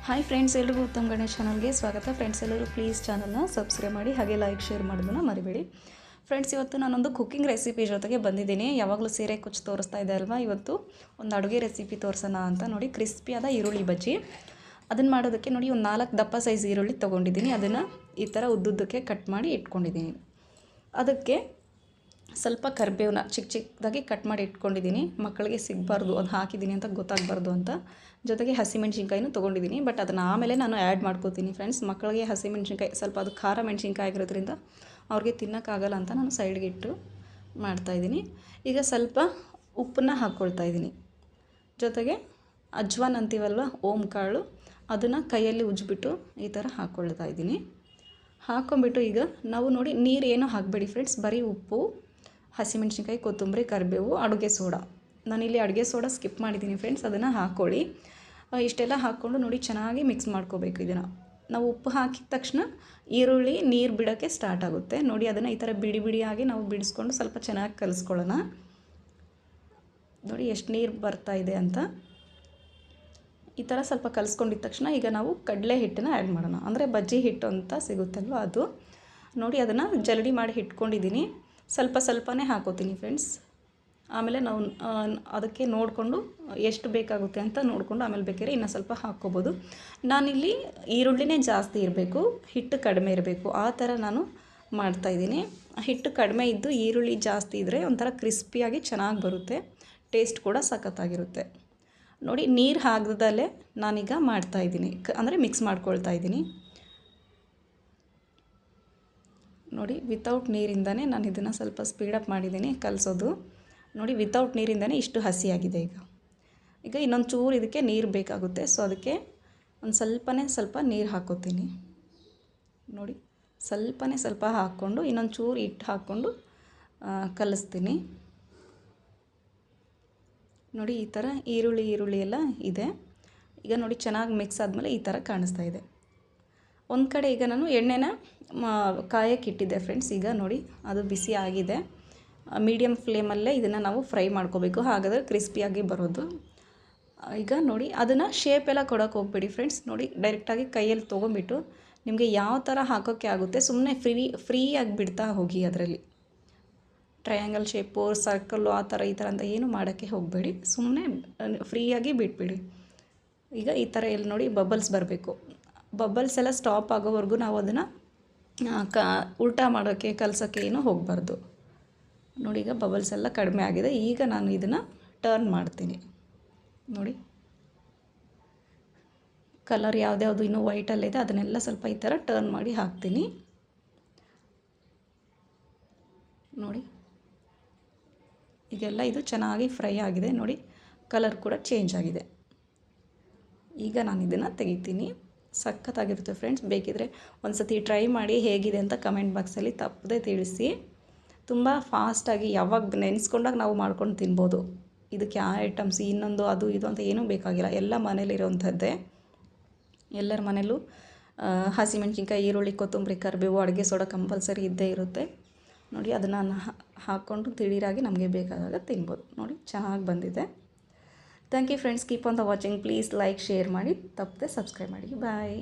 Hi friends, ಎಲ್ರಿಗೂ ಉತ್ತಮ್ ಗಣೇಶ್ ಚಾನಲ್ಗೆ ಸ್ವಾಗತ. ಫ್ರೆಂಡ್ಸ್ ಎಲ್ಲರೂ ಪ್ಲೀಸ್ ಚಾನಲ್ನ ಸಬ್ಸ್ಕ್ರೈಬ್ ಮಾಡಿ, ಹಾಗೆ ಲೈಕ್ ಶೇರ್ ಮಾಡೋದನ್ನು ಮರಿಬೇಡಿ. ಫ್ರೆಂಡ್ಸ್, ಇವತ್ತು ನಾನೊಂದು ಕುಕ್ಕಿಂಗ್ ರೆಸಿಪಿ ಜೊತೆಗೆ ಬಂದಿದ್ದೀನಿ. ಯಾವಾಗಲೂ ಸೀರೆ ಕುಚ್ಚು ತೋರಿಸ್ತಾ ಇದೆ ಅಲ್ವಾ, ಇವತ್ತು ಒಂದು ಅಡುಗೆ ರೆಸಿಪಿ ತೋರಿಸೋಣ ಅಂತ. ನೋಡಿ, ಕ್ರಿಸ್ಪಿಯಾದ ಈರುಳ್ಳಿ ಬಜ್ಜಿ. ಅದನ್ನು ಮಾಡೋದಕ್ಕೆ ನೋಡಿ, ಒಂದು 4 ದಪ್ಪ ಸೈಜ್ ಈರುಳ್ಳಿ ತೊಗೊಂಡಿದ್ದೀನಿ. ಅದನ್ನು ಈ ಥರ ಉದ್ದುದ್ದಕ್ಕೆ ಕಟ್ ಮಾಡಿ ಇಟ್ಕೊಂಡಿದ್ದೀನಿ. ಅದಕ್ಕೆ ಸ್ವಲ್ಪ ಕರಿಬೇವನ್ನ ಚಿಕ್ಕ ಚಿಕ್ಕದಾಗಿ ಕಟ್ ಮಾಡಿ ಇಟ್ಕೊಂಡಿದ್ದೀನಿ. ಮಕ್ಕಳಿಗೆ ಸಿಗಬಾರ್ದು, ಅದು ಹಾಕಿದ್ದೀನಿ ಅಂತ ಗೊತ್ತಾಗಬಾರ್ದು ಅಂತ. ಜೊತೆಗೆ ಹಸಿಮೆಣ್ಸಿನ್ಕಾಯಿನೂ ತೊಗೊಂಡಿದ್ದೀನಿ, ಬಟ್ ಅದನ್ನು ಆಮೇಲೆ ನಾನು ಆ್ಯಡ್ ಮಾಡ್ಕೋತೀನಿ ಫ್ರೆಂಡ್ಸ್. ಮಕ್ಕಳಿಗೆ ಹಸಿಮೆಣ್ಸಿನ್ಕಾಯಿ ಸ್ವಲ್ಪ ಅದು ಖಾರ ಮೆಣ್ಸಿನ್ಕಾಯಿ ಆಗಿರೋದ್ರಿಂದ ಅವ್ರಿಗೆ ತಿನ್ನೋಕ್ಕಾಗಲ್ಲ ಅಂತ ನಾನು ಸೈಡ್ಗೆ ಇಟ್ಟು ಮಾಡ್ತಾಯಿದ್ದೀನಿ. ಈಗ ಸ್ವಲ್ಪ ಉಪ್ಪನ್ನ ಹಾಕ್ಕೊಳ್ತಾಯಿದ್ದೀನಿ. ಜೊತೆಗೆ ಅಜ್ವಾನ್ ಅಂತೀವಲ್ವ, ಓಮ್ ಕಾಳು, ಅದನ್ನು ಕೈಯಲ್ಲಿ ಉಜ್ಜಿಬಿಟ್ಟು ಈ ಥರ ಹಾಕ್ಕೊಳ್ತಾ ಇದ್ದೀನಿ. ಹಾಕ್ಕೊಂಬಿಟ್ಟು ಈಗ ನಾವು ನೋಡಿ, ನೀರು ಏನೂ ಹಾಕಬೇಡಿ ಫ್ರೆಂಡ್ಸ್, ಬರೀ ಉಪ್ಪು, ಹಸಿಮೆಣ್ಸಿನ್ಕಾಯಿ, ಕೊತ್ತಂಬರಿ, ಕರಿಬೇವು, ಅಡುಗೆ ಸೋಡಾ. ನಾನಿಲ್ಲಿ ಅಡುಗೆ ಸೋಡಾ ಸ್ಕಿಪ್ ಮಾಡಿದ್ದೀನಿ ಫ್ರೆಂಡ್ಸ್, ಅದನ್ನು ಹಾಕ್ಕೊಳ್ಳಿ. ಇಷ್ಟೆಲ್ಲ ಹಾಕ್ಕೊಂಡು ನೋಡಿ ಚೆನ್ನಾಗಿ ಮಿಕ್ಸ್ ಮಾಡ್ಕೋಬೇಕು. ಇದನ್ನು ನಾವು ಉಪ್ಪು ಹಾಕಿದ ತಕ್ಷಣ ಈರುಳ್ಳಿ ನೀರು ಬಿಡೋಕ್ಕೆ ಸ್ಟಾರ್ಟ್ ಆಗುತ್ತೆ. ನೋಡಿ, ಅದನ್ನು ಈ ಥರ ಬಿಡಿ ಬಿಡಿಯಾಗಿ ನಾವು ಬಿಡಿಸ್ಕೊಂಡು ಸ್ವಲ್ಪ ಚೆನ್ನಾಗಿ ಕಲಿಸ್ಕೊಳ್ಳೋಣ. ನೋಡಿ ಎಷ್ಟು ನೀರು ಬರ್ತಾ ಇದೆ ಅಂತ. ಈ ಥರ ಸ್ವಲ್ಪ ಕಲಿಸ್ಕೊಂಡಿದ್ದ ತಕ್ಷಣ ಈಗ ನಾವು ಕಡಲೆ ಹಿಟ್ಟನ್ನು ಆ್ಯಡ್ ಮಾಡೋಣ. ಅಂದರೆ ಬಜ್ಜಿ ಹಿಟ್ಟು ಅಂತ ಸಿಗುತ್ತಲ್ವ ಅದು. ನೋಡಿ, ಅದನ್ನು ಜಲ್ಡಿ ಮಾಡಿ ಇಟ್ಕೊಂಡಿದ್ದೀನಿ. ಸ್ವಲ್ಪ ಸ್ವಲ್ಪನೇ ಹಾಕೋತೀನಿ ಫ್ರೆಂಡ್ಸ್. ಆಮೇಲೆ ನಾವು ಅದಕ್ಕೆ ನೋಡಿಕೊಂಡು ಎಷ್ಟು ಬೇಕಾಗುತ್ತೆ ಅಂತ ನೋಡಿಕೊಂಡು ಆಮೇಲೆ ಬೇಕಾದ್ರೆ ಇನ್ನೂ ಸ್ವಲ್ಪ ಹಾಕ್ಕೋಬೋದು. ನಾನಿಲ್ಲಿ ಈರುಳ್ಳಿನೇ ಜಾಸ್ತಿ ಇರಬೇಕು, ಹಿಟ್ಟು ಕಡಿಮೆ ಇರಬೇಕು, ಆ ಥರ ನಾನು ಮಾಡ್ತಾಯಿದ್ದೀನಿ. ಹಿಟ್ಟು ಕಡಿಮೆ ಇದ್ದು ಈರುಳ್ಳಿ ಜಾಸ್ತಿ ಇದ್ದರೆ ಒಂಥರ ಕ್ರಿಸ್ಪಿಯಾಗಿ ಚೆನ್ನಾಗಿ ಬರುತ್ತೆ, ಟೇಸ್ಟ್ ಕೂಡ ಸಖತ್ತಾಗಿರುತ್ತೆ. ನೋಡಿ, ನೀರು ಹಾಕದಲ್ಲೇ ನಾನೀಗ ಮಾಡ್ತಾಯಿದ್ದೀನಿ, ಅಂದರೆ ಮಿಕ್ಸ್ ಮಾಡ್ಕೊಳ್ತಾ ಇದ್ದೀನಿ. ನೋಡಿ, ವಿತೌಟ್ ನೀರಿಂದನೇ ನಾನು ಇದನ್ನು ಸ್ವಲ್ಪ ಸ್ಪೀಡಪ್ ಮಾಡಿದ್ದೀನಿ ಕಲಿಸೋದು. ನೋಡಿ, ವಿತೌಟ್ ನೀರಿಂದನೇ ಇಷ್ಟು ಹಸಿಯಾಗಿದೆ. ಈಗ ಇನ್ನೊಂದು ಚೂರು ಇದಕ್ಕೆ ನೀರು ಬೇಕಾಗುತ್ತೆ, ಸೊ ಅದಕ್ಕೆ ಒಂದು ಸ್ವಲ್ಪ ನೀರು ಹಾಕ್ಕೋತೀನಿ. ನೋಡಿ, ಸ್ವಲ್ಪ ಹಾಕ್ಕೊಂಡು ಇನ್ನೊಂದು ಚೂರು ಹಿಟ್ಟು ಹಾಕ್ಕೊಂಡು ಕಲಿಸ್ತೀನಿ. ನೋಡಿ, ಈ ಥರ ಈರುಳ್ಳಿ ಎಲ್ಲ ಇದೆ. ಈಗ ನೋಡಿ, ಚೆನ್ನಾಗಿ ಮಿಕ್ಸ್ ಆದಮೇಲೆ ಈ ಥರ ಕಾಣಿಸ್ತಾ ಇದೆ. ಒಂದು ಕಡೆ ಈಗ ನಾನು ಎಣ್ಣೆನ ಕಾಯಕ್ಕೆ ಇಟ್ಟಿದ್ದೆ ಫ್ರೆಂಡ್ಸ್. ಈಗ ನೋಡಿ, ಅದು ಬಿಸಿ ಆಗಿದೆ. ಮೀಡಿಯಮ್ ಫ್ಲೇಮಲ್ಲೇ ಇದನ್ನು ನಾವು ಫ್ರೈ ಮಾಡ್ಕೋಬೇಕು, ಹಾಗಾದರೆ ಕ್ರಿಸ್ಪಿಯಾಗಿ ಬರೋದು. ಈಗ ನೋಡಿ, ಅದನ್ನು ಶೇಪೆಲ್ಲ ಕೊಡೋಕೆ ಹೋಗ್ಬೇಡಿ ಫ್ರೆಂಡ್ಸ್. ನೋಡಿ, ಡೈರೆಕ್ಟಾಗಿ ಕೈಯಲ್ಲಿ ತೊಗೊಂಬಿಟ್ಟು ನಿಮಗೆ ಯಾವ ಥರ ಹಾಕೋಕ್ಕೆ ಆಗುತ್ತೆ ಸುಮ್ಮನೆ ಫ್ರೀಯಾಗಿ ಬಿಡ್ತಾ ಹೋಗಿ. ಅದರಲ್ಲಿ ಟ್ರಯಾಂಗಲ್ ಶೇಪು, ಸರ್ಕಲ್ಲು, ಆ ಥರ ಈ ಥರ ಅಂತ ಏನು ಮಾಡೋಕ್ಕೆ ಹೋಗಬೇಡಿ, ಸುಮ್ಮನೆ ಫ್ರೀಯಾಗಿ ಬಿಟ್ಬಿಡಿ. ಈಗ ಈ ಥರ ಎಲ್ಲಿ ನೋಡಿ ಬಬಲ್ಸ್ ಬರಬೇಕು. ಬಬಲ್ಸ್ ಎಲ್ಲ ಸ್ಟಾಪ್ ಆಗೋವರೆಗೂ ನಾವು ಅದನ್ನು ಉಲ್ಟಾ ಮಾಡೋಕ್ಕೆ ಕಲಸೋಕ್ಕೆ ಏನೂ ಹೋಗಬಾರ್ದು. ನೋಡಿ, ಈಗ ಬಬಲ್ಸ್ ಎಲ್ಲ ಕಡಿಮೆ ಆಗಿದೆ. ಈಗ ನಾನು ಇದನ್ನು ಟರ್ನ್ ಮಾಡ್ತೀನಿ. ನೋಡಿ, ಕಲರ್ ಯಾವ್ದ್ಯಾವುದು ಇನ್ನೂ ವೈಟಲ್ಲಿದೆ ಅದನ್ನೆಲ್ಲ ಸ್ವಲ್ಪ ಈ ಥರ ಟರ್ನ್ ಮಾಡಿ ಹಾಕ್ತೀನಿ. ನೋಡಿ, ಈಗೆಲ್ಲ ಇದು ಚೆನ್ನಾಗಿ ಫ್ರೈ ಆಗಿದೆ. ನೋಡಿ, ಕಲರ್ ಕೂಡ ಚೇಂಜ್ ಆಗಿದೆ. ಈಗ ನಾನು ಇದನ್ನು ತೆಗಿತೀನಿ. ಸಖತ್ತಾಗಿರುತ್ತೆ ಫ್ರೆಂಡ್ಸ್. ಬೇಕಿದ್ರೆ ಒಂದು ಸತಿ ಟ್ರೈ ಮಾಡಿ, ಹೇಗಿದೆ ಅಂತ ಕಮೆಂಟ್ ಬಾಕ್ಸಲ್ಲಿ ತಪ್ಪದೆ ತಿಳಿಸಿ. ತುಂಬ ಫಾಸ್ಟಾಗಿ ಯಾವಾಗ ನೆನೆಸ್ಕೊಂಡಾಗ ನಾವು ಮಾಡ್ಕೊಂಡು ತಿನ್ಬೋದು. ಇದಕ್ಕೆ ಆ ಐಟಮ್ಸ್ ಇನ್ನೊಂದು ಅದು ಇದು ಅಂತ ಏನೂ ಬೇಕಾಗಿಲ್ಲ, ಎಲ್ಲ ಮನೇಲಿರೋವಂಥದ್ದೇ. ಎಲ್ಲರ ಮನೇಲೂ ಹಸಿಮೆಣ್ಸಿನ್ಕಾಯಿ, ಈರುಳ್ಳಿ, ಕೊತ್ತಂಬರಿ, ಕರಿಬೇವು, ಅಡುಗೆ ಸೋಡಾ ಕಂಪಲ್ಸರಿ ಇದ್ದೇ ಇರುತ್ತೆ. ನೋಡಿ, ಅದನ್ನು ಹಾಕ್ಕೊಂಡು ತಿಳೀರಾಗಿ ನಮಗೆ ಬೇಕಾದಾಗ ತಿನ್ಬೋದು. ನೋಡಿ, ಚೆನ್ನಾಗಿ ಬಂದಿದೆ. Thank you friends. Keep on the watching. Please like share ಮಾಡಿ, ತಪ್ಪದೆ ಸಬ್ಸ್ಕ್ರೈಬ್ ಮಾಡಿ. ಬಾಯ್.